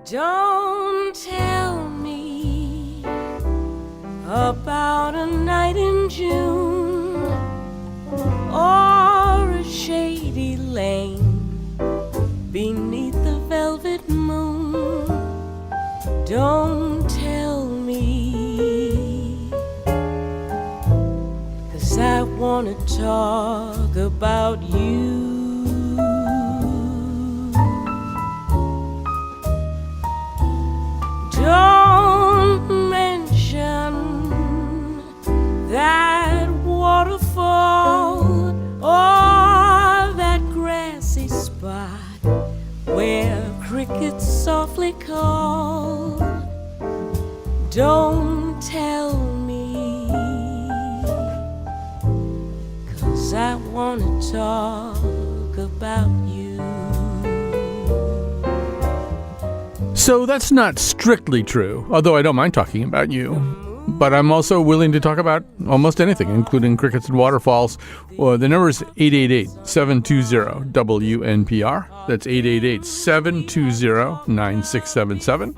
Don't tell me about a night in June or a shady lane beneath the velvet moon. Don't tell me, 'cause I wanna talk about you. Don't mention that waterfall or that grassy spot where crickets softly call. Don't tell me, 'cause I wanna talk about you. So that's not strictly true, although I don't mind talking about you. But I'm also willing to talk about almost anything, including crickets and waterfalls. The number is 888-720-WNPR. That's 888-720-9677.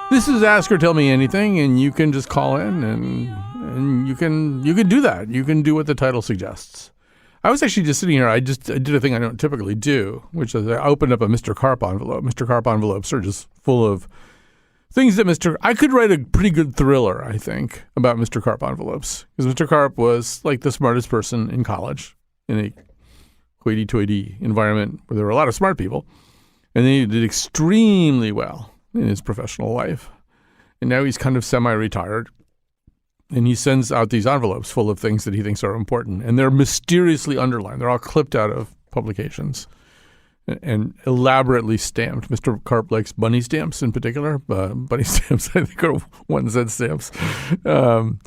This is Ask or Tell Me Anything, and you can just call in and you can do that. You can do what the title suggests. I was actually just sitting here. I did a thing I don't typically do, which is I opened up a Mr. Carp envelope. Mr. Carp envelopes are just full of things that I could write a pretty good thriller, I think, about Mr. Carp envelopes. Because Mr. Carp was like the smartest person in college in a hoity-toity environment where there were a lot of smart people. And then he did extremely well in his professional life. And now he's kind of semi-retired. And he sends out these envelopes full of things that he thinks are important. And they're mysteriously underlined. They're all clipped out of publications and elaborately stamped. Mr. Carp likes bunny stamps in particular. Bunny stamps, I think, are 1-cent stamps. And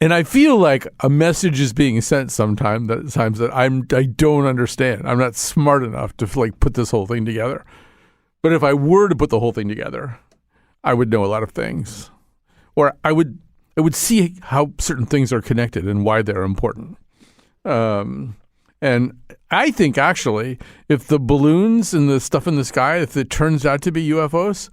I feel like a message is being sent sometimes that I don't understand. I'm not smart enough to put this whole thing together. But if I were to put the whole thing together, I would know a lot of things. Or I would see how certain things are connected and why they're important. And I think, actually, if the balloons and the stuff in the sky, if it turns out to be UFOs,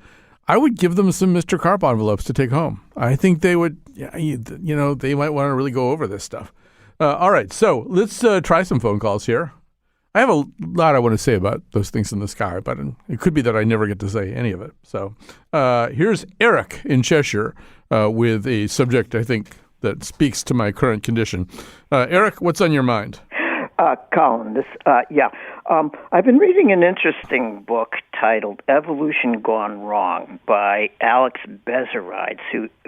I would give them some Mr. Carp envelopes to take home. I think they would, they might want to really go over this stuff. All right, so let's try some phone calls here. I have a lot I want to say about those things in the sky, but it could be that I never get to say any of it. So here's Eric in Cheshire with a subject, I think, that speaks to my current condition. Eric, what's on your mind? Colin, I've been reading an interesting book titled Evolution Gone Wrong by Alex Bezerides,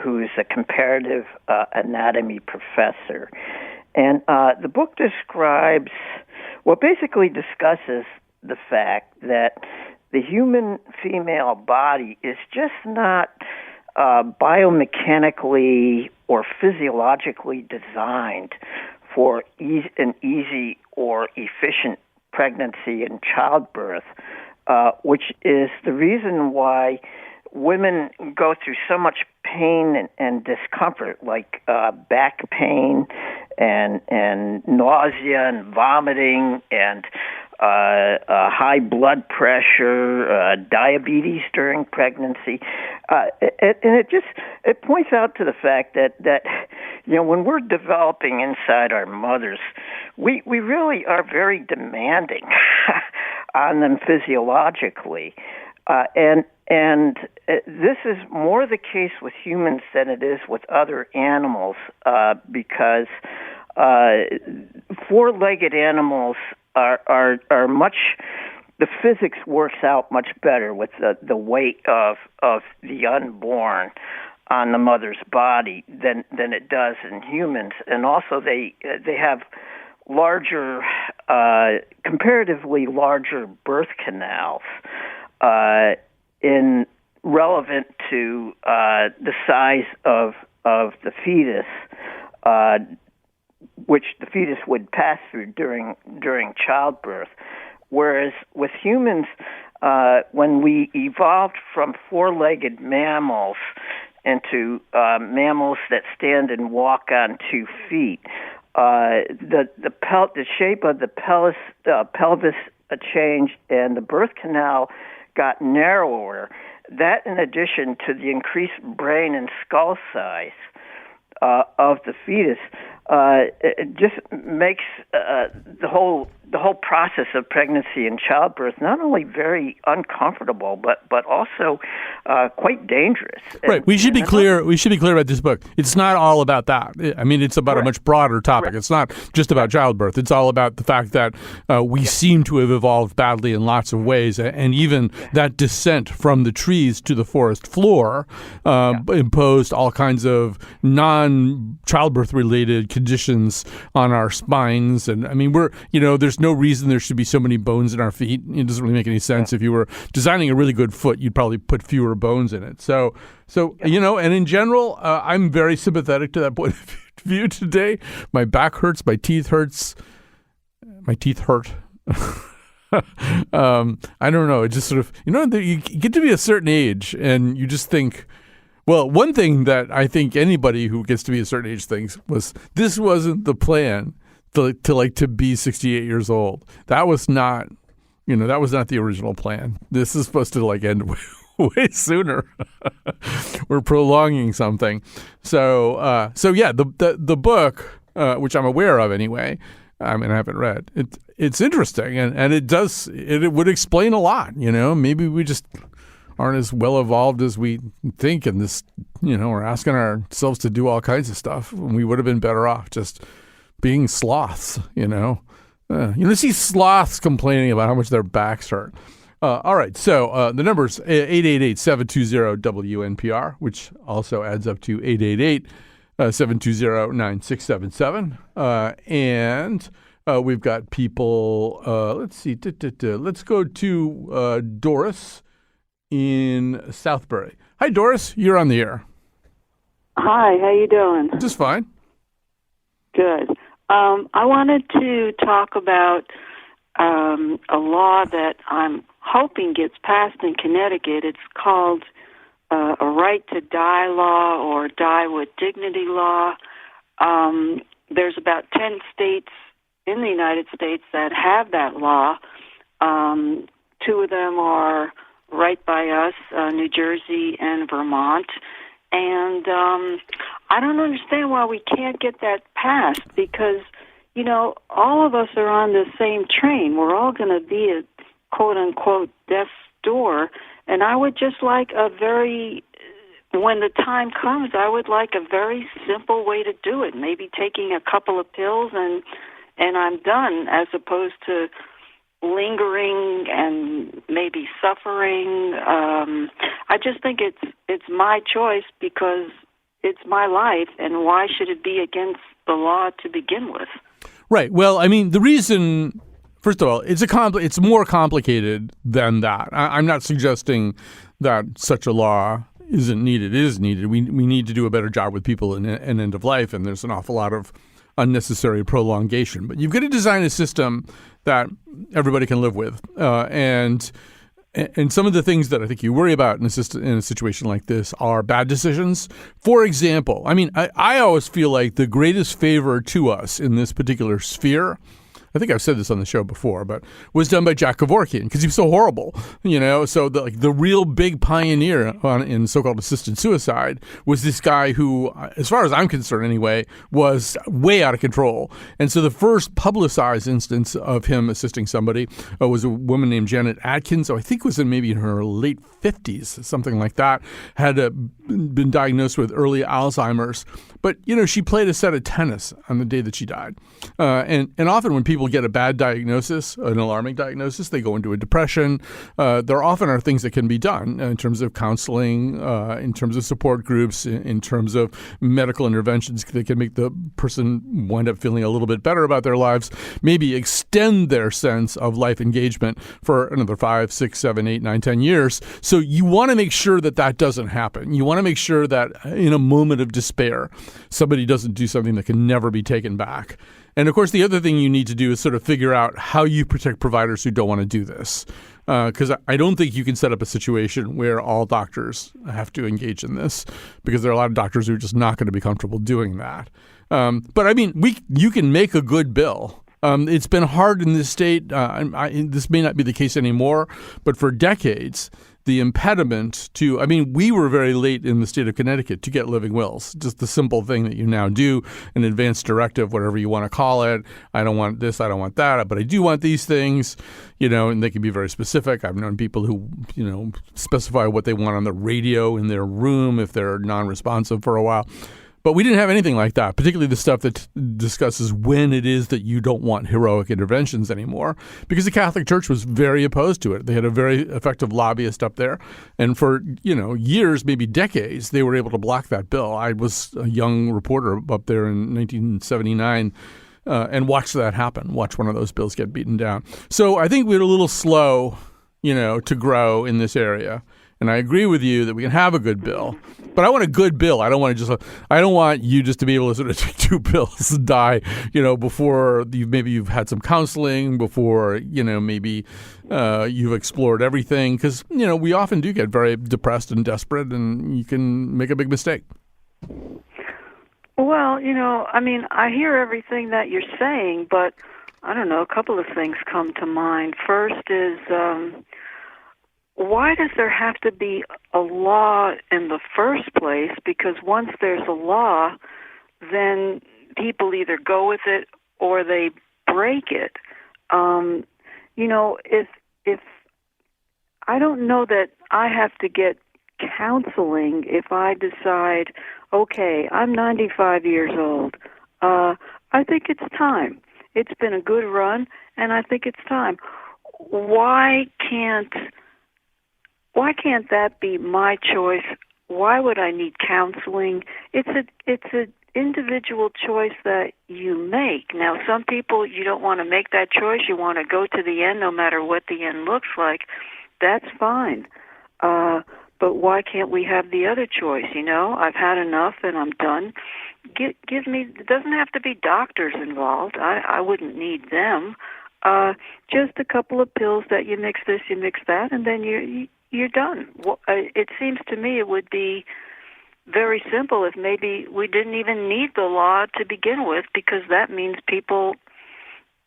who is a comparative anatomy professor. And the book basically discusses the fact that the human female body is just not biomechanically or physiologically designed for an easy or efficient pregnancy and childbirth, which is the reason why women go through so much pain and discomfort, like back pain and nausea and vomiting and high blood pressure, diabetes during pregnancy, and it points out to the fact that when we're developing inside our mothers, we really are very demanding on them physiologically, and this is more the case with humans than it is with other animals, because four-legged animals are much. The physics works out much better with the weight of the unborn on the mother's body than it does in humans, and also they have larger, comparatively larger birth canals, in relevant to the size of the fetus, which the fetus would pass through during childbirth. Whereas with humans, when we evolved from four-legged mammals into mammals that stand and walk on 2 feet, the shape of the pelvis changed, and the birth canal got narrower, that, in addition to the increased brain and skull size of the fetus, it just makes the whole process of pregnancy and childbirth not only very uncomfortable, but also quite dangerous. Right. We should be clear. We should be clear about this book. It's not all about that. I mean, it's about a much broader topic. It's not just about childbirth. It's all about the fact that we seem to have evolved badly in lots of ways, and even that descent from the trees to the forest floor imposed all kinds of non-childbirth related conditions on our spines. And I mean, there's no reason there should be so many bones in our feet. It doesn't really make any sense. If you were designing a really good foot, you'd probably put fewer bones in it. So and in general, I'm very sympathetic to that point of view today. My back hurts. My teeth hurts. My teeth hurt. I don't know. It just sort of, you get to be a certain age and you just think, well, one thing that I think anybody who gets to be a certain age thinks was this wasn't the plan to be 68 years old. That was not, that was not the original plan. This is supposed to end way sooner. We're prolonging something. So the book, which I'm aware of anyway, I mean, I haven't read. It's interesting and it would explain a lot. Maybe we just aren't as well evolved as we think, and this, we're asking ourselves to do all kinds of stuff. We would have been better off just being sloths. You see sloths complaining about how much their backs hurt. All right, so the number's 888-720-WNPR, which also adds up to 888-720-9677. And we've got people. Let's see. Let's go to Doris in Southbury. Hi, Doris. You're on the air. Hi. How you doing? Just fine. Good. I wanted to talk about a law that I'm hoping gets passed in Connecticut. It's called a right to die law or die with dignity law. There's about 10 states in the United States that have that law. 2 of them are right by us, New Jersey and Vermont. And I don't understand why we can't get that passed because, all of us are on the same train. We're all going to be at quote-unquote death's door. And I would just like when the time comes, I would like a very simple way to do it. Maybe taking a couple of pills and I'm done, as opposed to lingering and maybe suffering. I just think it's my choice because it's my life, and why should it be against the law to begin with? Right. Well, I mean, the reason, first of all, it's more complicated than that. I'm not suggesting that such a law isn't needed. It is needed. We need to do a better job with people in end of life, and there's an awful lot of unnecessary prolongation. But you've got to design a system that everybody can live with. And some of the things that I think you worry about in a situation like this are bad decisions. For example, I mean, I always feel like the greatest favor to us in this particular sphere, I think I've said this on the show before, but was done by Jack Kevorkian because he was so horrible, So the real big pioneer in so-called assisted suicide was this guy who, as far as I'm concerned anyway, was way out of control. And so the first publicized instance of him assisting somebody was a woman named Janet Atkins, who I think was maybe in her late 50s, something like that, had been diagnosed with early Alzheimer's. But, she played a set of tennis on the day that she died. And often when people get a bad diagnosis, an alarming diagnosis, they go into a depression. There often are things that can be done in terms of counseling, in terms of support groups, in terms of medical interventions that can make the person wind up feeling a little bit better about their lives, maybe extend their sense of life engagement for another 5, 6, 7, 8, 9, 10 years. So you want to make sure that doesn't happen. You want to make sure that in a moment of despair, somebody doesn't do something that can never be taken back. And, of course, the other thing you need to do is sort of figure out how you protect providers who don't want to do this. Because I don't think you can set up a situation where all doctors have to engage in this, because there are a lot of doctors who are just not going to be comfortable doing that. But, I mean, you can make a good bill It's been hard in this state. This may not be the case anymore, but for decades, the impediment to, we were very late in the state of Connecticut to get living wills. Just the simple thing that you now do, an advance directive, whatever you want to call it. I don't want this, I don't want that, but I do want these things, and they can be very specific. I've known people who, specify what they want on the radio in their room if they're non-responsive for a while. But we didn't have anything like that, particularly the stuff that discusses when it is that you don't want heroic interventions anymore, because the Catholic Church was very opposed to it. They had a very effective lobbyist up there. And for, years, maybe decades, they were able to block that bill. I was a young reporter up there in 1979 and watched that happen, watch one of those bills get beaten down. So I think we were a little slow, to grow in this area. And I agree with you that we can have a good bill, but I want a good bill. I don't want you just to be able to sort of take two pills and die, before you've had some counseling, before, maybe you've explored everything. Because, we often do get very depressed and desperate, and you can make a big mistake. Well, I hear everything that you're saying, but I don't know, a couple of things come to mind. First is, why does there have to be a law in the first place? Because once there's a law, then people either go with it or they break it. If I don't know that I have to get counseling if I decide, okay, I'm 95 years old. I think it's time. It's been a good run, and I think it's time. Why can't that be my choice? Why would I need counseling? It's an individual choice that you make. Now, some people, you don't want to make that choice. You want to go to the end no matter what the end looks like. That's fine. But why can't we have the other choice? I've had enough and I'm done. Give me, it doesn't have to be doctors involved. I wouldn't need them. Just a couple of pills that you mix this, you mix that, and then you're done. Well, it seems to me it would be very simple if maybe we didn't even need the law to begin with, because that means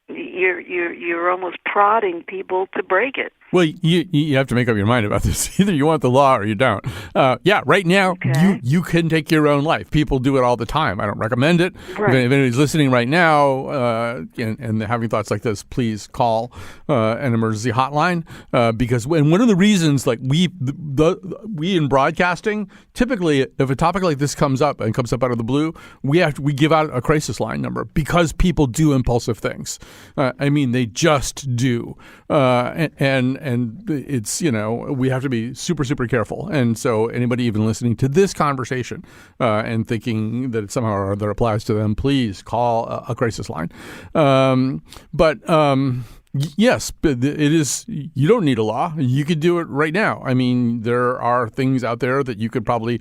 you're almost prodding people to break it. Well, you have to make up your mind about this. Either you want the law or you don't. Right now, okay. you can take your own life. People do it all the time. I don't recommend it. Right. If anybody's listening right now and having thoughts like this, please call an emergency hotline because one of the reasons, like we in broadcasting, typically if a topic like this comes up and comes up out of the blue, we give out a crisis line number because people do impulsive things. They just do, and it's, we have to be super, super careful. And so anybody even listening to this conversation and thinking that it somehow or other applies to them, please call a crisis line. Yes, but it is. You don't need a law. You could do it right now. There are things out there that you could probably,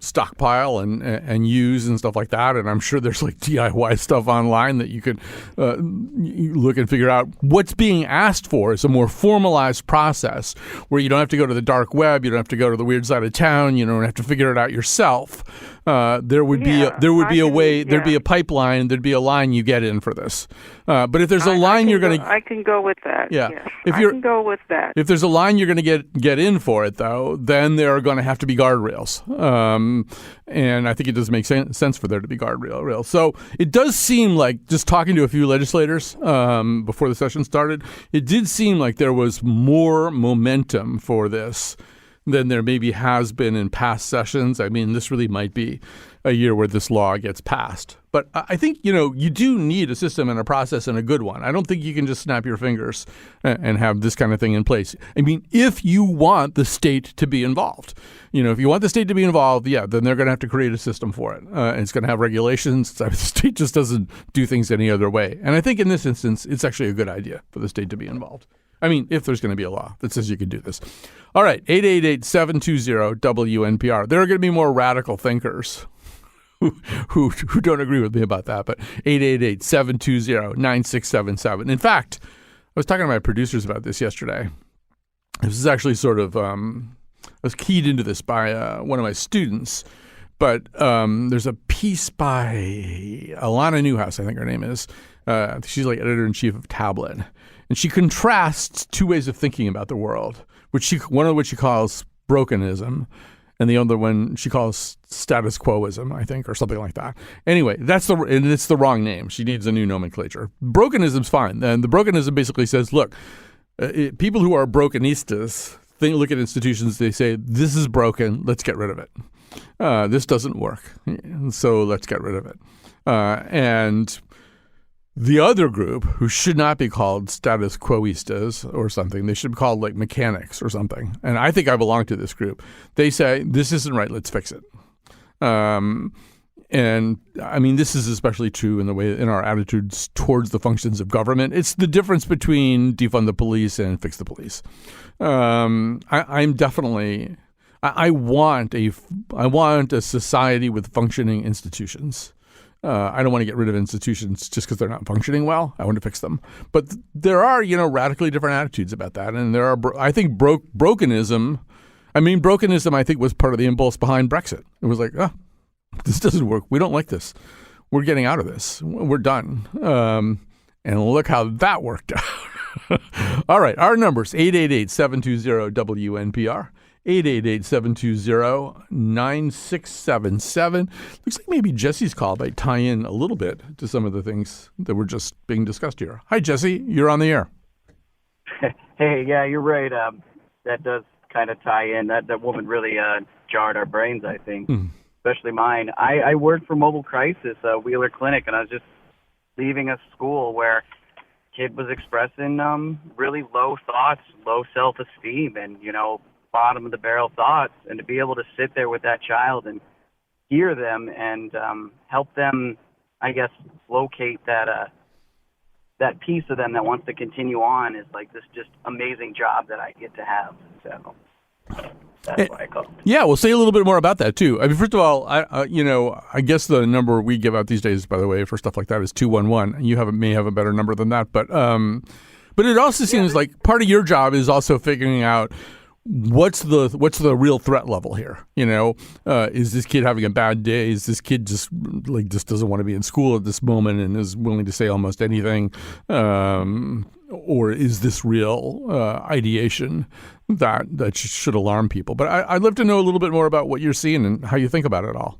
stockpile and use and stuff like that. And I'm sure there's like DIY stuff online that you could look and figure out. What's being asked for is a more formalized process where you don't have to go to the dark web. You don't have to go to the weird side of town. You don't have to figure it out yourself. There would be a way. There'd be a pipeline. There'd be a line you get in for this. But if there's a line I can go with that. Yeah. Yes. I can go with that. If there's a line you're going to get in for it, though, then there are going to have to be guardrails. And I think it does make sense for there to be guardrails. So it does seem like, just talking to a few legislators before the session started, it did seem like there was more momentum for this than there maybe has been in past sessions. This really might be a year where this law gets passed. But I think, you do need a system and a process and a good one. I don't think you can just snap your fingers and have this kind of thing in place. If you want the state to be involved, if you want the state to be involved, then they're going to have to create a system for it. And it's going to have regulations. The state just doesn't do things any other way. And I think in this instance, it's actually a good idea for the state to be involved. If there's going to be a law that says you can do this. All right, 888-720-WNPR. There are going to be more radical thinkers who don't agree with me about that, but 888-720-9677. In fact, I was talking to my producers about this yesterday. This is actually sort of, I was keyed into this by one of my students, but there's a piece by Alana Newhouse, I think her name is, She's like editor-in-chief of Tablet. And she contrasts two ways of thinking about the world, one of which she calls brokenism, and the other one she calls status quoism, I think, or something like that. Anyway, and it's the wrong name. She needs a new nomenclature. Brokenism's fine. And the brokenism basically says, look, people who are brokenistas look at institutions, they say, this is broken, let's get rid of it. This doesn't work, so let's get rid of it. And the other group, who should not be called status quoistas or something, they should be called like mechanics or something. And I think I belong to this group. They say, this isn't right, let's fix it. And I mean, this is especially true in our attitudes towards the functions of government. It's the difference between defund the police and fix the police. I'm definitely, I want a society with functioning institutions. I don't want to get rid of institutions just because they're not functioning well. I want to fix them. But there are, radically different attitudes about that. And there are, I think, brokenism, I think, was part of the impulse behind Brexit. It was like, this doesn't work. We don't like this. We're getting out of this. We're done. And look how that worked out. All right. Our numbers, 888-720-WNPR. 888-720-9677. Looks like maybe Jesse's call might tie in a little bit to some of the things that were just being discussed here. Hi, Jesse. You're on the air. Hey, yeah, you're right. That does kind of tie in. That woman really jarred our brains, I think, especially mine. I worked for Mobile Crisis, Wheeler Clinic, and I was just leaving a school where a kid was expressing really low thoughts, low self-esteem, and, bottom of the barrel thoughts, and to be able to sit there with that child and hear them and help them, I guess, locate that piece of them that wants to continue on is like this just amazing job that I get to have. So that's what I call it. Yeah, well, say a little bit more about that too. I mean, first of all, I guess the number we give out these days, by the way, for stuff like that is 211. You may have a better number than that, but it also seems like part of your job is also figuring out what's the real threat level here? Is this kid having a bad day? Is this kid just doesn't want to be in school at this moment and is willing to say almost anything? Or is this real ideation that should alarm people? But I'd love to know a little bit more about what you're seeing and how you think about it all.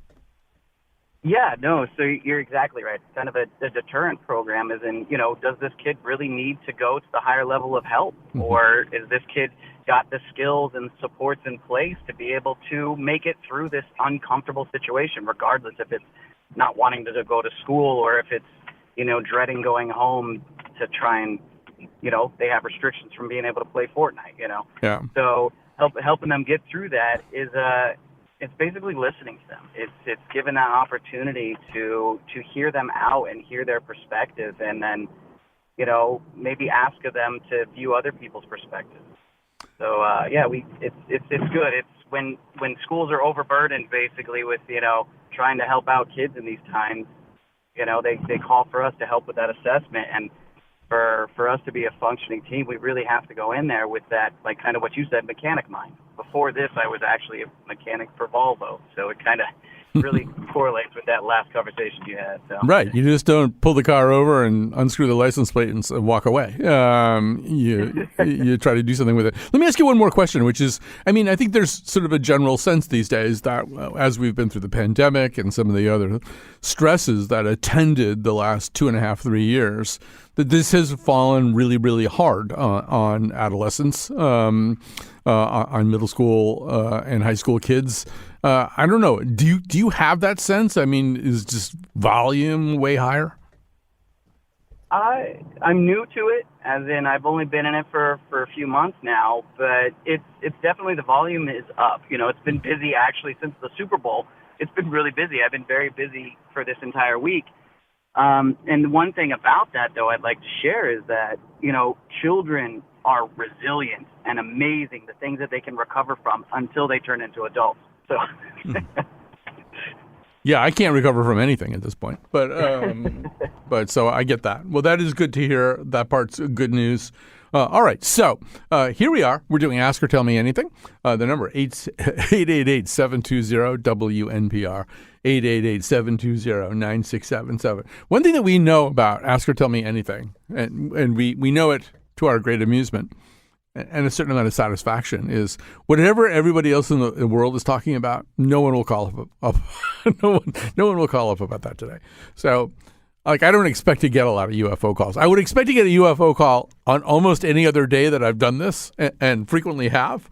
Yeah, no, so you're exactly right. It's kind of a deterrent program, as in, does this kid really need to go to the higher level of help? Mm-hmm. Or is this kid got the skills and supports in place to be able to make it through this uncomfortable situation, regardless if it's not wanting to go to school or if it's, dreading going home to try and, they have restrictions from being able to play Fortnite, Yeah. So helping them get through that is it's basically listening to them. It's given that opportunity to hear them out and hear their perspective, and then, maybe ask of them to view other people's perspectives. So it's good. It's when schools are overburdened, basically, with trying to help out kids in these times. They call for us to help with that assessment, and for us to be a functioning team, we really have to go in there with that, like kind of what you said, mechanic mind. Before this, I was actually a mechanic for Volvo, so it kind of really correlates with that last conversation you had. So. Right. You just don't pull the car over and unscrew the license plate and walk away. You try to do something with it. Let me ask you one more question, which is, I think there's sort of a general sense these days that as we've been through the pandemic and some of the other stresses that attended the last 2.5, 3 years, that this has fallen really, really hard on adolescents, on middle school and high school kids. I don't know. Do you have that sense? Is just volume way higher? I'm new to it, as in I've only been in it for a few months now, but it's definitely, the volume is up. It's been busy actually since the Super Bowl. It's been really busy. I've been very busy for this entire week. And one thing about that, though, I'd like to share is that, children are resilient and amazing, the things that they can recover from until they turn into adults. So, yeah, I can't recover from anything at this point, but so I get that. Well, that is good to hear. That part's good news. All right, so here we are. We're doing Ask or Tell Me Anything. The number 888-720-WNPR, 888-720-9677. One thing that we know about Ask or Tell Me Anything, and we know it to our great amusement and a certain amount of satisfaction, is whatever everybody else in the world is talking about, no one will call up. no one will call up about that today. So, like, I don't expect to get a lot of UFO calls. I would expect to get a UFO call on almost any other day that I've done this, and frequently have.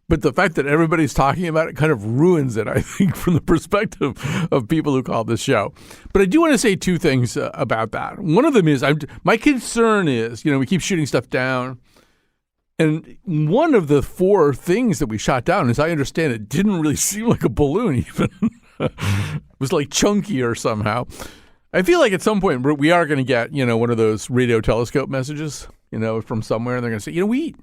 But the fact that everybody's talking about it kind of ruins it, I think, from the perspective of people who call this show. But I do want to say two things about that. One of them is my concern is, we keep shooting stuff down. And one of the 4 things that we shot down, as I understand it, didn't really seem like a balloon even. It was like chunkier somehow. I feel like at some point we are going to get, one of those radio telescope messages, from somewhere. And they're going to say,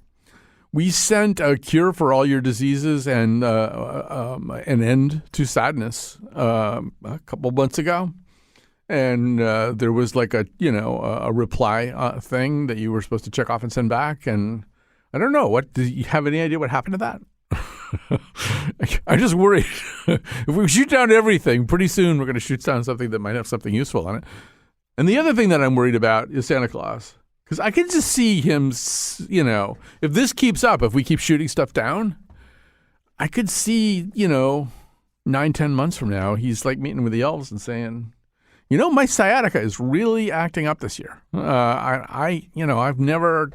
we sent a cure for all your diseases and an end to sadness a couple months ago. And there was like a reply thing that you were supposed to check off and send back. And I don't know. Do you have any idea what happened to that? I just worry if we shoot down everything, pretty soon we're going to shoot down something that might have something useful on it. And the other thing that I'm worried about is Santa Claus, because I can just see him, if this keeps up, if we keep shooting stuff down, I could see, 9-10 months from now, he's like meeting with the elves and saying, my sciatica is really acting up this year. I've never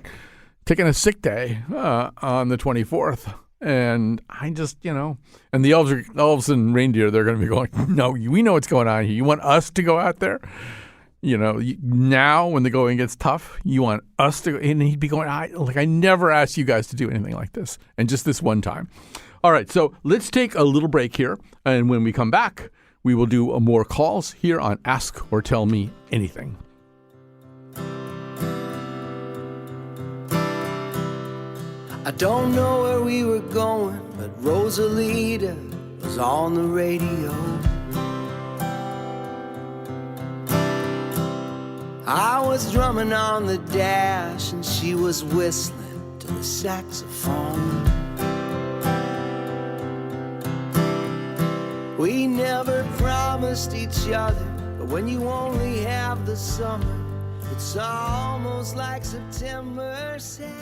taken a sick day on the 24th. And I just, and the elves and reindeer, they're going to be going, no, we know what's going on here. You want us to go out there? Now when the going gets tough, you want us to go. And he'd be going, I never asked you guys to do anything like this. And just this one time. All right, so let's take a little break here. And when we come back, we will do more calls here on Ask or Tell Me Anything. I don't know where we were going, but Rosalita was on the radio. I was drumming on the dash and she was whistling to the saxophone. We never promised each other, but when you only have the summer, it's almost like September says.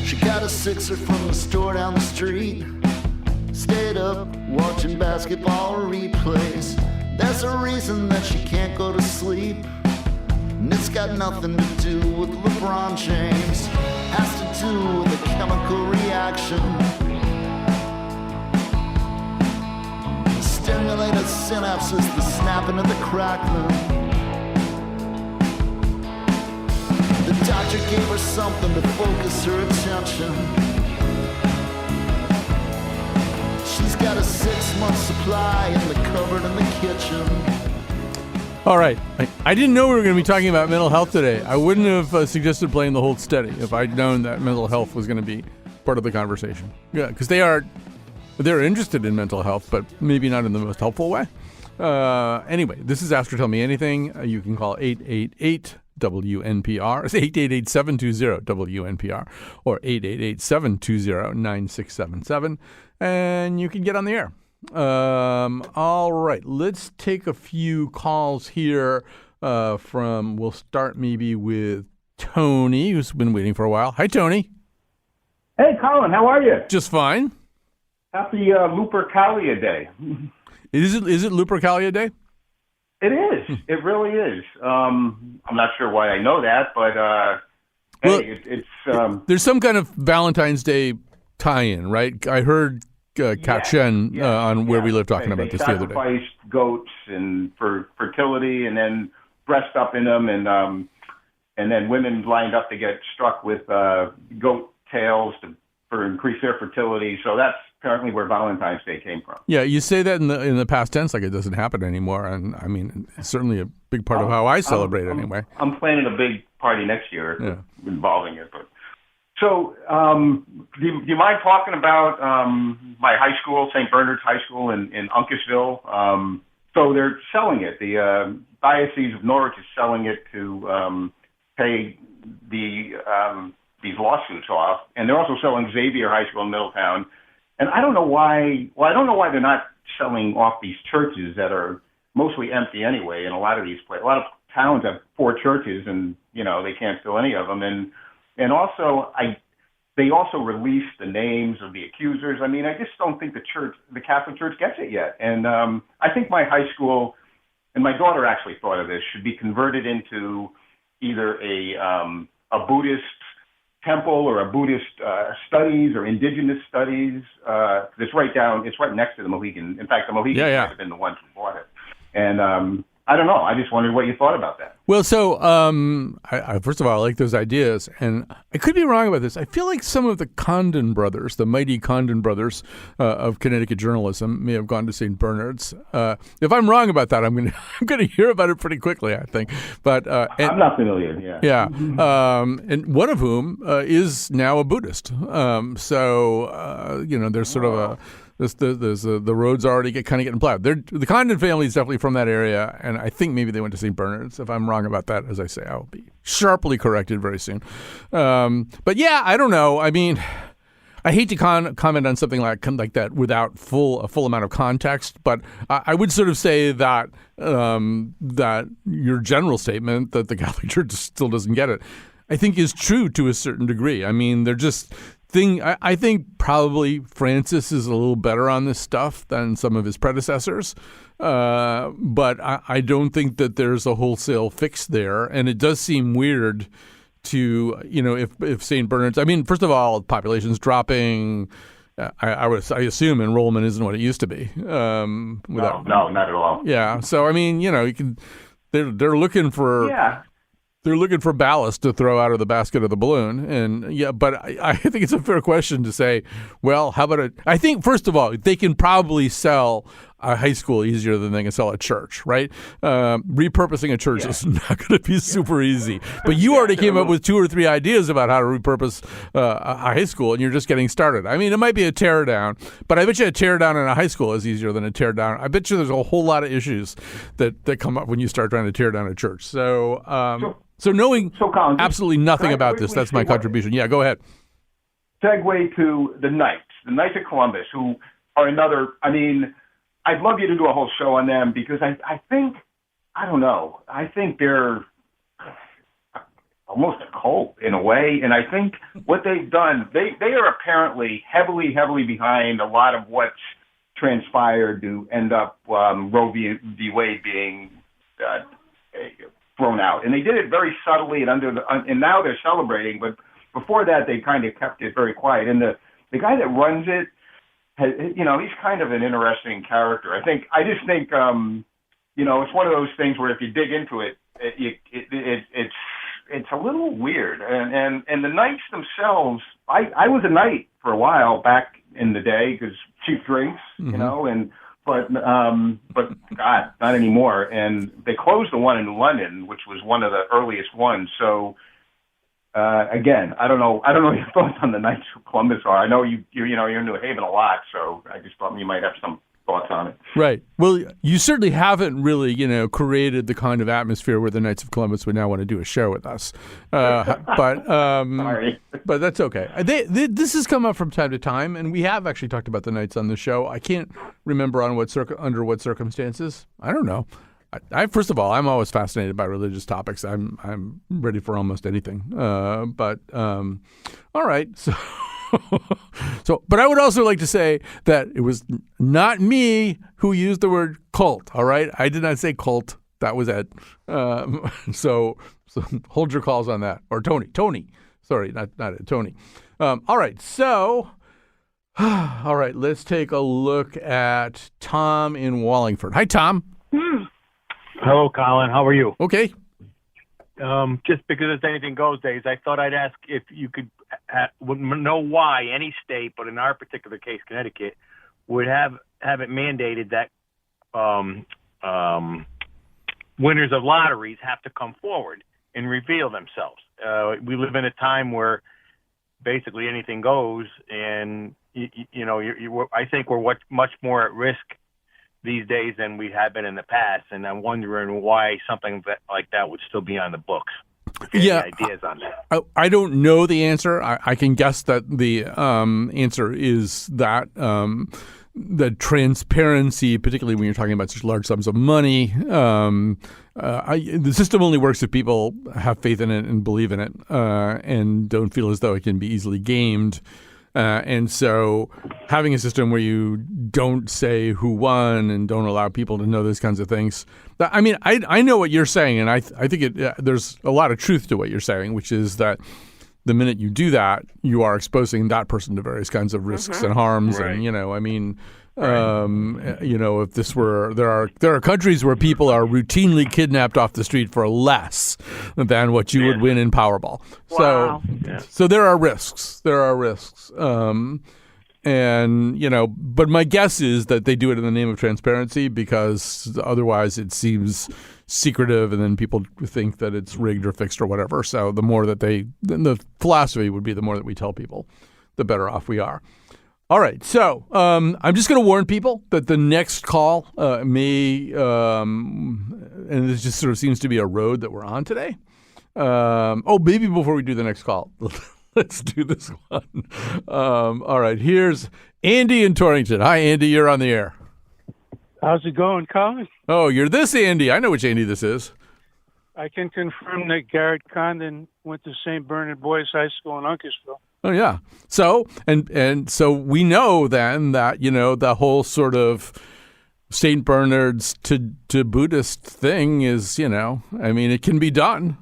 She got a sixer from the store down the street. Stayed up watching basketball replays. There's a reason that she can't go to sleep, and it's got nothing to do with LeBron James. Has to do with a chemical reaction. The stimulated synapses, the snapping of the crackling. The doctor gave her something to focus her attention. She's got a 6-month supply in the cupboard in the kitchen. All right. I didn't know we were going to be talking about mental health today. I wouldn't have suggested playing the Hold Steady if I'd known that mental health was going to be part of the conversation. Yeah, because they're interested in mental health, but maybe not in the most helpful way. Anyway, this is Ask or Tell Me Anything. You can call 888-WNPR. It's 888-720-WNPR or 888-720-9677. And you can get on the air. All right. Let's take a few calls here we'll start maybe with Tony, who's been waiting for a while. Hi, Tony. Hey, Colin, how are you? Just fine. Happy Lupercalia Day. Is it Lupercalia Day? It is. It really is. I'm not sure why I know that, but it's there's some kind of Valentine's Day tie-in, right? I heard Kat Shen on Where We Live talking about this the other day. They sacrificed goats and for fertility, and then breast up in them, and then women lined up to get struck with goat tails for increase their fertility. So apparently where Valentine's Day came from. Yeah, you say that in the past tense like it doesn't happen anymore, and I mean it's certainly a big part of how I celebrate anyway. I'm planning a big party next year involving it. But so, do you mind talking about my high school, St. Bernard's High School in Uncasville? So they're selling it. The Diocese of Norwich is selling it to pay these lawsuits off, and they're also selling Xavier High School in Middletown. And I don't know why. Well, I don't know why they're not selling off these churches that are mostly empty anyway. In a lot of these places, a lot of towns have 4 churches, and they can't fill any of them. And also, they also released the names of the accusers. I mean, I just don't think the Catholic Church gets it yet. And I think my high school, and my daughter actually thought of this, should be converted into either a Buddhist temple or a Buddhist studies or indigenous studies. It's right next to the Mohegan. In fact, the Mohegan might have been the ones who bought it. And I don't know. I just wondered what you thought about that. Well, so I first of all, I like those ideas, and I could be wrong about this. I feel like some of the Condon brothers, the mighty Condon brothers of Connecticut journalism, may have gone to St. Bernard's. If I'm wrong about that, I'm going to hear about it pretty quickly, I think. But I'm not familiar. Yeah. Yeah, and one of whom is now a Buddhist. There's sort of a. The roads already getting plowed. The Condon family is definitely from that area, and I think maybe they went to St. Bernard's. If I'm wrong about that, as I say, I will be sharply corrected very soon. But yeah, I don't know. I mean, I hate to comment on something like that without a full amount of context, but I would sort of say that that your general statement that the Catholic Church still doesn't get it, I think is true to a certain degree. I mean, they're just. I think probably Francis is a little better on this stuff than some of his predecessors, but I don't think that there's a wholesale fix there. And it does seem weird to, if St. Bernard's, I mean, first of all, population's dropping. I assume enrollment isn't what it used to be. No, not at all. Yeah. So, I mean, they're looking for. Yeah. They're looking for ballast to throw out of the basket of the balloon. And but I think it's a fair question to say, well, how about I think, first of all, they can probably sell a high school easier than they can sell a church, right? Repurposing a church is not going to be super easy. But you already came up with 2 or 3 ideas about how to repurpose a high school, and you're just getting started. I mean, it might be a tear down, but I bet you a tear down in a high school is easier than a tear down. I bet you there's a whole lot of issues that come up when you start trying to tear down a church. So knowing Colin, absolutely nothing about this, that's my contribution. Yeah, go ahead. Segue to the Knights of Columbus, who are another. I mean, I'd love you to do a whole show on them because I think they're almost a cult in a way. And I think what they've done, they are apparently heavily behind a lot of what's transpired to end up Roe v. Wade being thrown out. And they did it very subtly and now they're celebrating, but before that they kind of kept it very quiet. And the guy that runs it, he's kind of an interesting character. I just think it's one of those things where if you dig into it, it's a little weird. And the Knights themselves, I was a Knight for a while back in the day because cheap drinks, but God, not anymore. And they closed the one in London, which was one of the earliest ones. So again, I don't know what your thoughts on the Knights of Columbus are. I know you're in New Haven a lot, so I just thought you might have some thoughts on it. Right. Well, you certainly haven't really, created the kind of atmosphere where the Knights of Columbus would now want to do a show with us. But sorry. But that's okay. This has come up from time to time, and we have actually talked about the Knights on the show. I can't remember under what circumstances. I don't know. First of all, I'm always fascinated by religious topics. I'm ready for almost anything. But all right. But I would also like to say that it was not me who used the word cult. All right, I did not say cult. That was Ed. So hold your calls on that. Or Tony. Sorry, not Ed. Tony. All right. So, all right. Let's take a look at Tom in Wallingford. Hi, Tom. Hello, Colin. How are you? Okay. Just because it's anything goes days, I thought I'd ask if you could wouldn't know why any state, but in our particular case, Connecticut, would have it mandated that winners of lotteries have to come forward and reveal themselves. We live in a time where basically anything goes, and I think we're much more at risk these days than we have been in the past, and I'm wondering why something like that would still be on the books. Yeah, any ideas on that? I don't know the answer. I can guess that the answer is that the transparency, particularly when you're talking about such large sums of money, the system only works if people have faith in it and believe in it and don't feel as though it can be easily gamed. And so having a system where you don't say who won and don't allow people to know those kinds of things. I mean, I know what you're saying, and I think there's a lot of truth to what you're saying, which is that the minute you do that, you are exposing that person to various kinds of risks and harms. Right. And, I mean, if this were, there are countries where people are routinely kidnapped off the street for less than what you would win in Powerball. Wow. So there are risks. But my guess is that they do it in the name of transparency because otherwise it seems secretive and then people think that it's rigged or fixed or whatever. So the more that the philosophy would be the more that we tell people, the better off we are. All right. So I'm just going to warn people that the next call may, and this just sort of seems to be a road that we're on today. Maybe before we do the next call, let's do this one. All right. Here's Andy in Torrington. Hi, Andy. You're on the air. How's it going, Colin? Oh, you're this Andy. I know which Andy this is. I can confirm that Garrett Condon went to St. Bernard Boys High School in Uncasville. Oh, yeah. So, and so we know then that, the whole sort of St. Bernard's to Buddhist thing is, it can be done.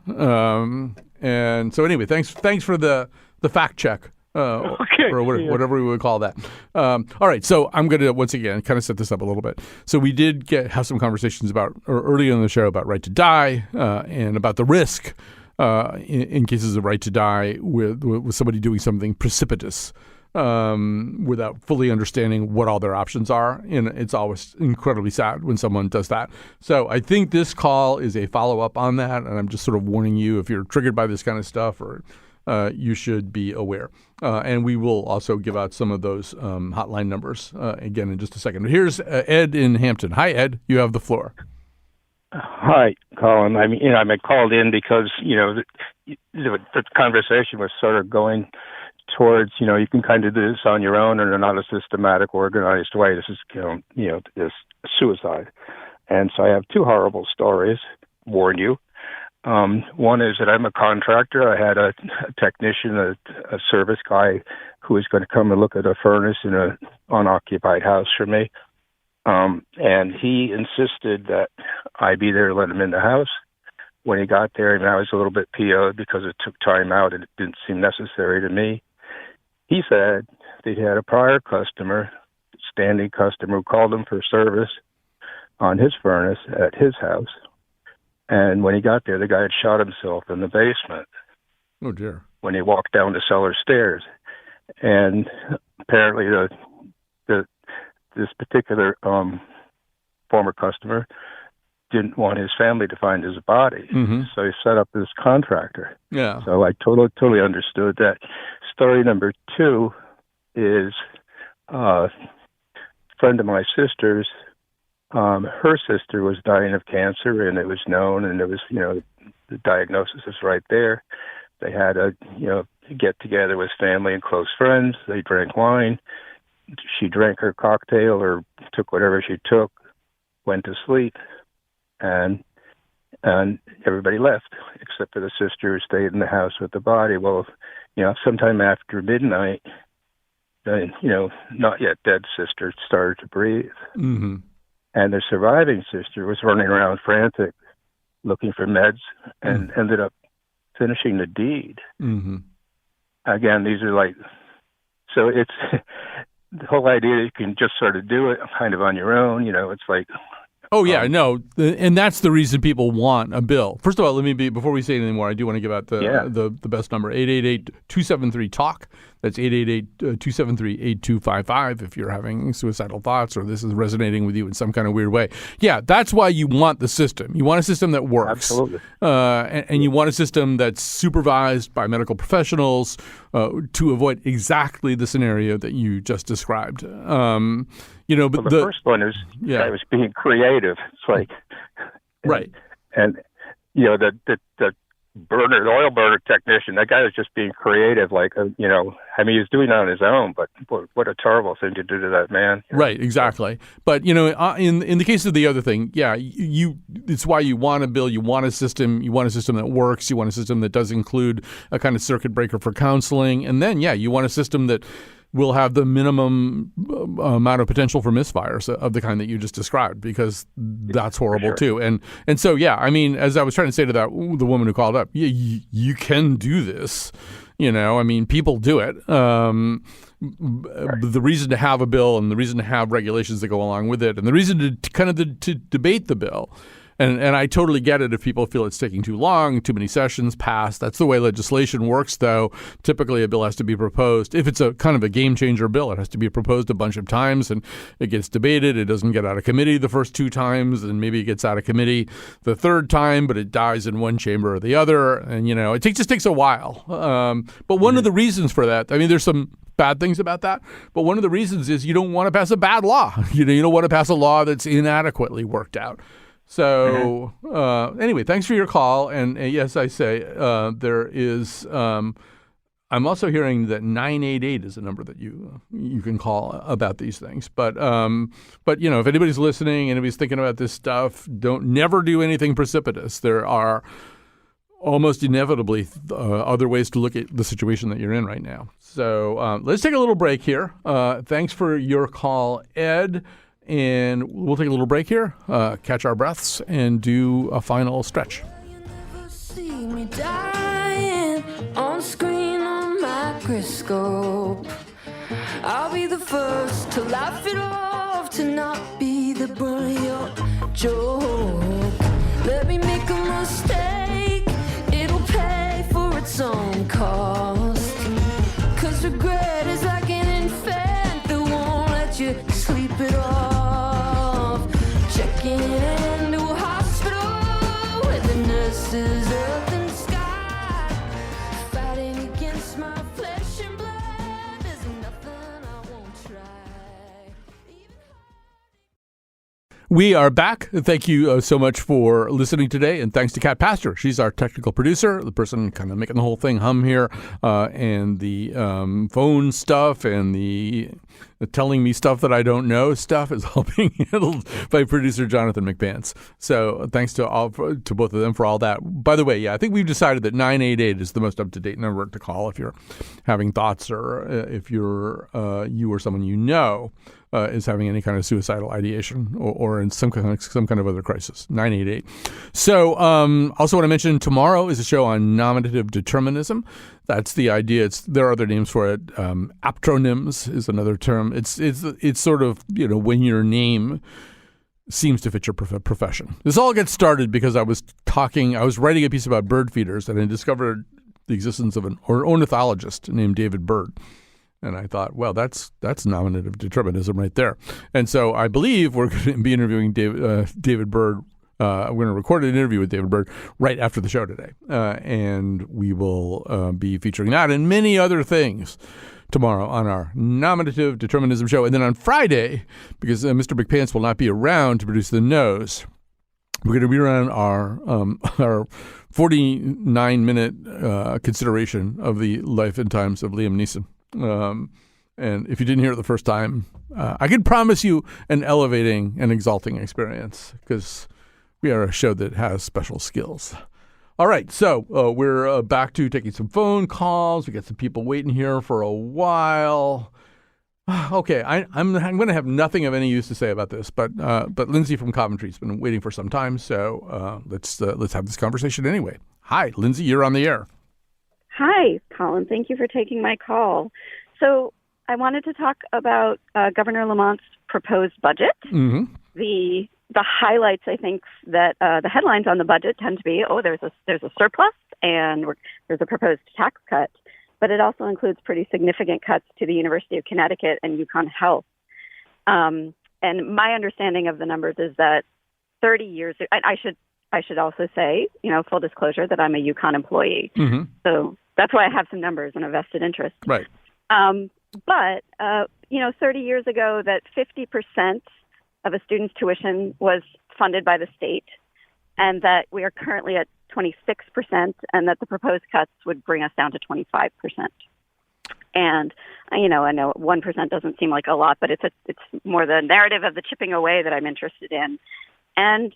And so anyway, thanks for the fact check. Okay. Or whatever we would call that. All right. So I'm going to, once again, kind of set this up a little bit. So we did have some conversations earlier in the show about right to die and about the risk in cases of right to die with somebody doing something precipitous without fully understanding what all their options are. And it's always incredibly sad when someone does that. So I think this call is a follow-up on that. And I'm just sort of warning you if you're triggered by this kind of stuff or you should be aware. And we will also give out some of those hotline numbers again in just a second. But here's Ed in Hampton. Hi, Ed. You have the floor. Hi, Colin. I called in because, the conversation was sort of going towards, you can kind of do this on your own and in not a systematic, organized way. This is, this suicide. And so I have two horrible stories, warn you. One is that I'm a contractor. I had a technician, a service guy who was going to come and look at a furnace in an unoccupied house for me. And he insisted that I be there to let him in the house. When he got there, I was a little bit PO'd because it took time out and it didn't seem necessary to me. He said that he had a prior customer, standing customer, who called him for service on his furnace at his house. And when he got there, the guy had shot himself in the basement. Oh, dear. When he walked down the cellar stairs. And apparently this particular former customer didn't want his family to find his body. Mm-hmm. So he set up this contractor. Yeah. So I totally understood that. Story number two is a friend of my sister's. Her sister was dying of cancer, and it was known, and it was, the diagnosis is right there. They had a, get together with family and close friends. They drank wine. She drank her cocktail or took whatever she took, went to sleep, and everybody left except for the sister who stayed in the house with the body. Well, sometime after midnight, the, not yet dead sister started to breathe. Mm-hmm. And the surviving sister was running around frantic, looking for meds, and ended up finishing the deed. Mm-hmm. Again, these are so it's the whole idea that you can just sort of do it kind of on your own. It's like Oh, yeah, no. And that's the reason people want a bill. First of all, before we say anything more, I do want to give out the best number, 888-273-TALK. That's 888-273-8255 if you're having suicidal thoughts or this is resonating with you in some kind of weird way. Yeah, that's why you want the system. You want a system that works. Absolutely. And you want a system that's supervised by medical professionals to avoid exactly the scenario that you just described. But the first one is I was being creative. It's like right, and the oil burner technician. That guy was just being creative. Like he was doing it on his own. But what a terrible thing to do to that man. Right, exactly. But in the case of the other thing, it's why you want a bill. You want a system. You want a system that works. You want a system that does include a kind of circuit breaker for counseling, and then you want a system that will have the minimum amount of potential for misfires of the kind that you just described, because that's horrible too. And so, as I was trying to say to the woman who called up, you can do this. People do it. The reason to have a bill and the reason to have regulations that go along with it and the reason to debate the bill. And I totally get it if people feel it's taking too long, too many sessions passed. That's the way legislation works, though. Typically, a bill has to be proposed. If it's a kind of a game-changer bill, it has to be proposed a bunch of times, and it gets debated. It doesn't get out of committee the first 2 times, and maybe it gets out of committee the 3rd time, but it dies in one chamber or the other. And, it just takes a while. But one of the reasons for that, there's some bad things about that, but one of the reasons is you don't want to pass a bad law. You don't want to pass a law that's inadequately worked out. So anyway, thanks for your call. And yes, I say there is. I'm also hearing that 988 is a number that you can call about these things. But if anybody's listening, anybody's thinking about this stuff, never do anything precipitous. There are almost inevitably other ways to look at the situation that you're in right now. So let's take a little break here. Thanks for your call, Ed. And we'll take a little break here, catch our breaths, and do a final stretch. You never see me dying on screen or microscope. I'll be the first to laugh it off, to not be the butt of your joke. Let me make a mistake, it'll pay for its own cost. 'Cause regret is like an infant that won't let you sleep it off. Checking into a hospital where the nurses earth and sky, fighting against my flesh and blood. There's nothing I won't try. We are back. Thank you so much for listening today, and thanks to Kat Pastor. She's our technical producer, the person kind of making the whole thing hum here, and the phone stuff and the telling me stuff that I don't know stuff is all being handled by producer Jonathan McBance. So thanks to both of them for all that. By the way, I think we've decided that 988 is the most up-to-date number to call if you're having thoughts or if you're you or someone you know is having any kind of suicidal ideation or in some kind of other crisis. 988. So also want to mention tomorrow is a show on nominative determinism. That's the idea. There are other names for it. Aptronyms is another term. It's sort of when your name seems to fit your profession. This all gets started because I was writing a piece about bird feeders and I discovered the existence of an ornithologist named David Bird. And I thought, well, that's nominative determinism right there. And so I believe we're going to be interviewing David Bird. We're going to record an interview with David Bird right after the show today. And we will be featuring that and many other things tomorrow on our nominative determinism show. And then on Friday, because Mr. McPants will not be around to produce the nose, we're going to be around our 49-minute consideration of the life and times of Liam Neeson. And if you didn't hear it the first time, I can promise you an elevating and exalting experience because we are a show that has special skills. All right, so we're back to taking some phone calls. We got some people waiting here for a while. Okay, I'm going to have nothing of any use to say about this, but Lindsay from Coventry's been waiting for some time, so let's have this conversation anyway. Hi, Lindsay, you're on the air. Hi, Colin. Thank you for taking my call. So I wanted to talk about Governor Lamont's proposed budget. Mm-hmm. The the highlights, I think, that the headlines on the budget tend to be, there's a surplus and there's a proposed tax cut, but it also includes pretty significant cuts to the University of Connecticut and UConn Health. And my understanding of the numbers is that 30 years, I should also say, full disclosure, that I'm a UConn employee. Mm-hmm. So that's why I have some numbers and a vested interest. Right. But 30 years ago, that 50% of a student's tuition was funded by the state, and that we are currently at 26%, and that the proposed cuts would bring us down to 25%. And I know 1% doesn't seem like a lot, but it's more the narrative of the chipping away that I'm interested in. And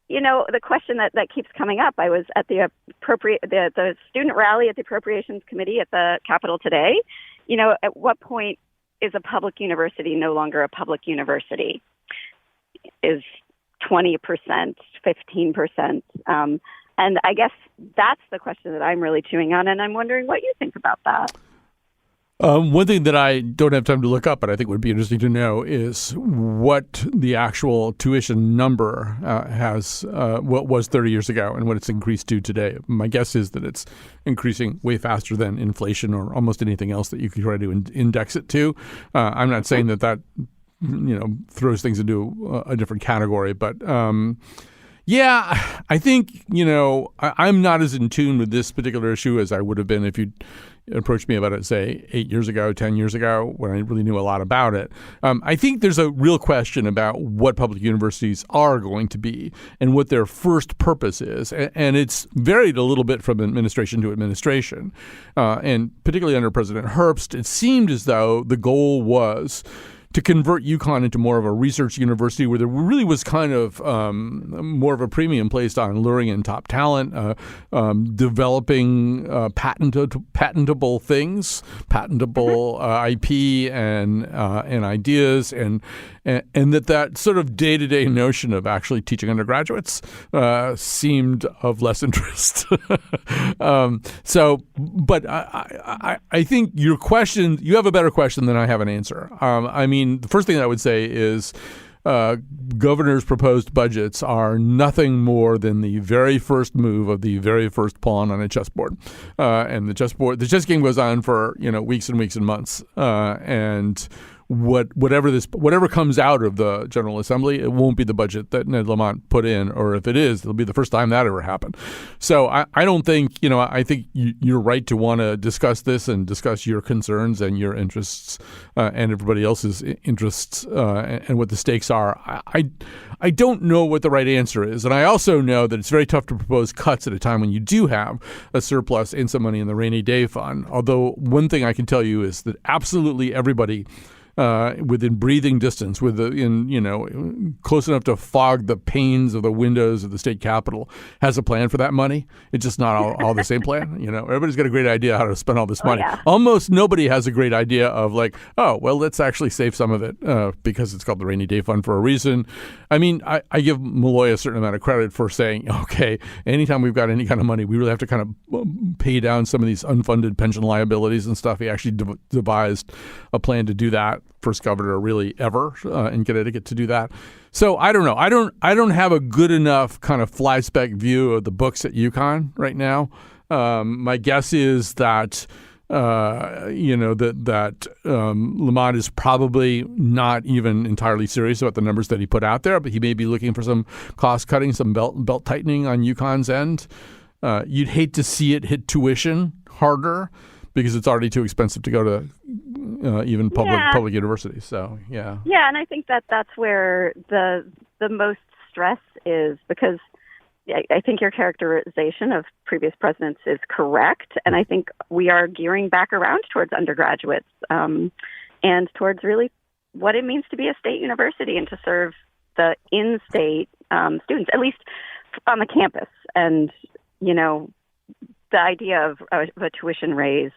the question that keeps coming up. I was at the student rally at the Appropriations Committee at the Capitol today. At what point is a public university no longer a public university? Is 20%, 15%? And I guess that's the question that I'm really chewing on, and I'm wondering what you think about that. One thing that I don't have time to look up, but I think would be interesting to know, is what the actual tuition number what was 30 years ago and what it's increased to today. My guess is that it's increasing way faster than inflation or almost anything else that you could try to index it to. I'm not saying that throws things into a different category, but yeah, I think, I'm not as in tune with this particular issue as I would have been if you'd approached me about it, say, 8 years ago, 10 years ago, when I really knew a lot about it. I think there's a real question about what public universities are going to be and what their first purpose is. And it's varied a little bit from administration to administration. And particularly under President Herbst, it seemed as though the goal was to convert UConn into more of a research university where there really was kind of more of a premium placed on luring in top talent, developing patentable things, patentable IP and ideas, and that sort of day-to-day notion of actually teaching undergraduates seemed of less interest. But I think your question, you have a better question than I have an answer. The first thing I would say is governors' proposed budgets are nothing more than the very first move of the very first pawn on a chessboard. And the chess game goes on for weeks and weeks and months. And whatever comes out of the General Assembly, it won't be the budget that Ned Lamont put in, or if it is, it'll be the first time that ever happened. So I don't think, I think you're right to want to discuss this and discuss your concerns and your interests and everybody else's interests and what the stakes are. I don't know what the right answer is. And I also know that it's very tough to propose cuts at a time when you do have a surplus and some money in the rainy day fund. Although one thing I can tell you is that absolutely everybody within breathing distance, close enough to fog the panes of the windows of the state capitol, has a plan for that money. It's just not all the same plan. Everybody's got a great idea how to spend all this money. Yeah. Almost nobody has a great idea of let's actually save some of it because it's called the rainy day fund for a reason. I give Malloy a certain amount of credit for saying, okay, anytime we've got any kind of money, we really have to kind of pay down some of these unfunded pension liabilities and stuff. He actually devised a plan to do that. First governor really ever in Connecticut to do that. So I don't know. I don't have a good enough kind of fly spec view of the books at UConn right now. My guess is that Lamont is probably not even entirely serious about the numbers that he put out there, but he may be looking for some cost cutting, some belt tightening on UConn's end. You'd hate to see it hit tuition harder, because it's already too expensive to go to even public universities. So, yeah. Yeah, and I think that's where the most stress is, because I think your characterization of previous presidents is correct, and I think we are gearing back around towards undergraduates and towards really what it means to be a state university and to serve the in-state students, at least on the campus. And, the idea of a tuition raise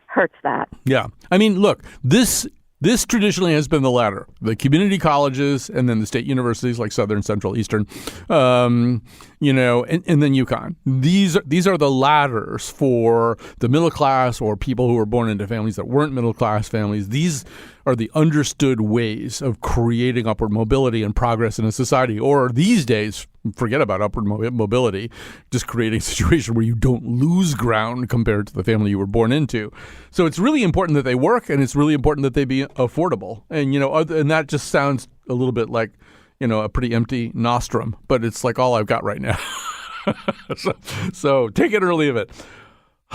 hurts that. Yeah. Look, this This traditionally has been the latter. The community colleges and then the state universities like Southern, Central, Eastern, and then UConn. These are the ladders for the middle class or people who were born into families that weren't middle class families. These are the understood ways of creating upward mobility and progress in a society. Or these days, forget about upward mobility, just creating a situation where you don't lose ground compared to the family you were born into. So it's really important that they work, and it's really important that they be affordable. And, and that just sounds a little bit like, a pretty empty nostrum, but it's like all I've got right now. so take it or leave it.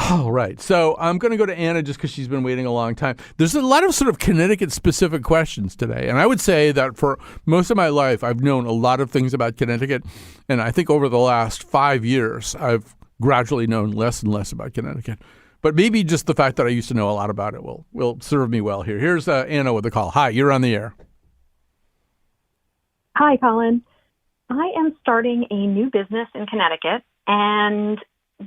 All right. So I'm going to go to Anna just because she's been waiting a long time. There's a lot of sort of Connecticut-specific questions today. And I would say that for most of my life, I've known a lot of things about Connecticut. And I think over the last 5 years, I've gradually known less and less about Connecticut. But maybe just the fact that I used to know a lot about it will serve me well here. Here's Anna with the call. Hi, you're on the air. Hi, Colin. I am starting a new business in Connecticut and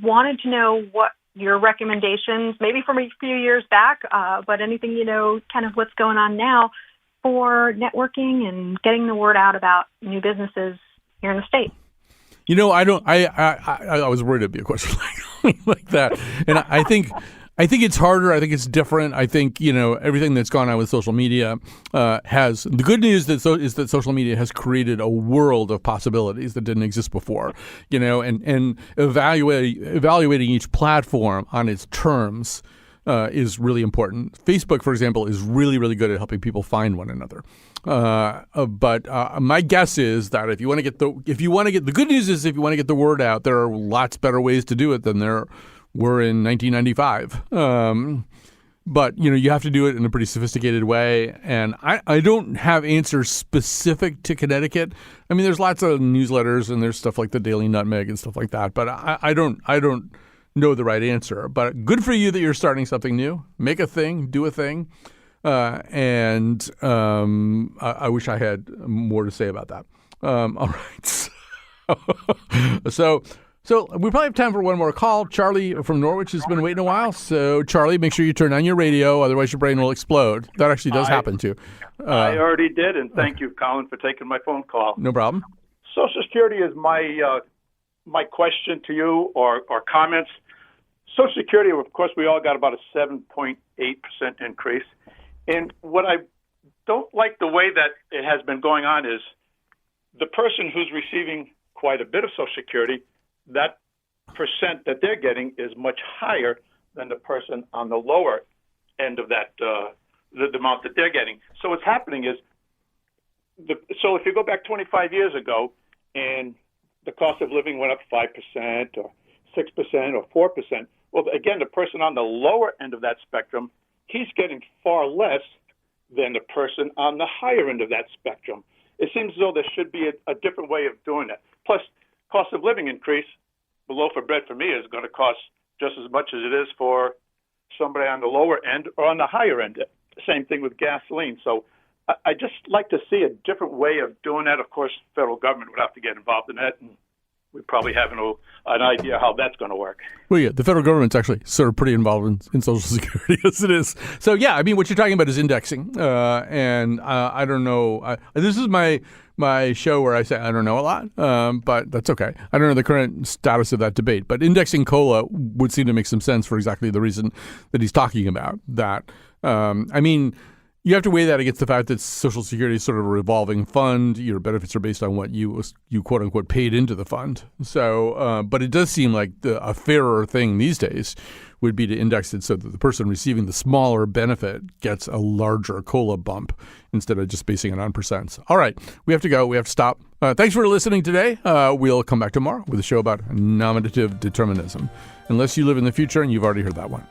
wanted to know what your recommendations, maybe from a few years back, but anything kind of what's going on now for networking and getting the word out about new businesses here in the state. I was worried it'd be a question like that. And I think it's harder. I think it's different. I think, everything that's gone on with social media has the good news is that social media has created a world of possibilities that didn't exist before, and evaluating each platform on its terms is really important. Facebook, for example, is really, really good at helping people find one another. But my guess is that if you want to get the good news is if you want to get the word out, there are lots better ways to do it than there were in 1995. But, you have to do it in a pretty sophisticated way. And I don't have answers specific to Connecticut. I mean, there's lots of newsletters and there's stuff like the Daily Nutmeg and stuff like that. But I don't know the right answer. But good for you that you're starting something new. Make a thing, do a thing. And I wish I had more to say about that. All right. So we probably have time for one more call. Charlie from Norwich has been waiting a while. So, Charlie, make sure you turn on your radio. Otherwise, your brain will explode. That actually does happen, too. I already did, and thank you, Colin, for taking my phone call. No problem. Social Security is my question to you or comments. Social Security, of course, we all got about a 7.8% increase. And what I don't like the way that it has been going on is the person who's receiving quite a bit of Social Security, that percent that they're getting is much higher than the person on the lower end of that, the amount that they're getting. So what's happening is, so if you go back 25 years ago and the cost of living went up 5% or 6% or 4%, well, again, the person on the lower end of that spectrum, he's getting far less than the person on the higher end of that spectrum. It seems as though there should be a different way of doing it. Plus, cost of living increase, the loaf of bread for me is going to cost just as much as it is for somebody on the lower end or on the higher end. Same thing with gasoline. So I just like to see a different way of doing that. Of course, federal government would have to get involved in that, and we probably have an idea how that's going to work. Well, yeah, the federal government's actually sort of pretty involved in Social Security as it is. So, yeah, I mean, what you're talking about is indexing. And I don't know. This is my show where I say I don't know a lot, but that's okay. I don't know the current status of that debate. But indexing COLA would seem to make some sense for exactly the reason that he's talking about. That, I mean, you have to weigh that against the fact that Social Security is sort of a revolving fund. Your benefits are based on what you quote unquote paid into the fund. So, but it does seem like a fairer thing these days would be to index it so that the person receiving the smaller benefit gets a larger COLA bump instead of just basing it on percents. All right, we have to go. We have to stop. Thanks for listening today. We'll come back tomorrow with a show about nominative determinism, unless you live in the future and you've already heard that one.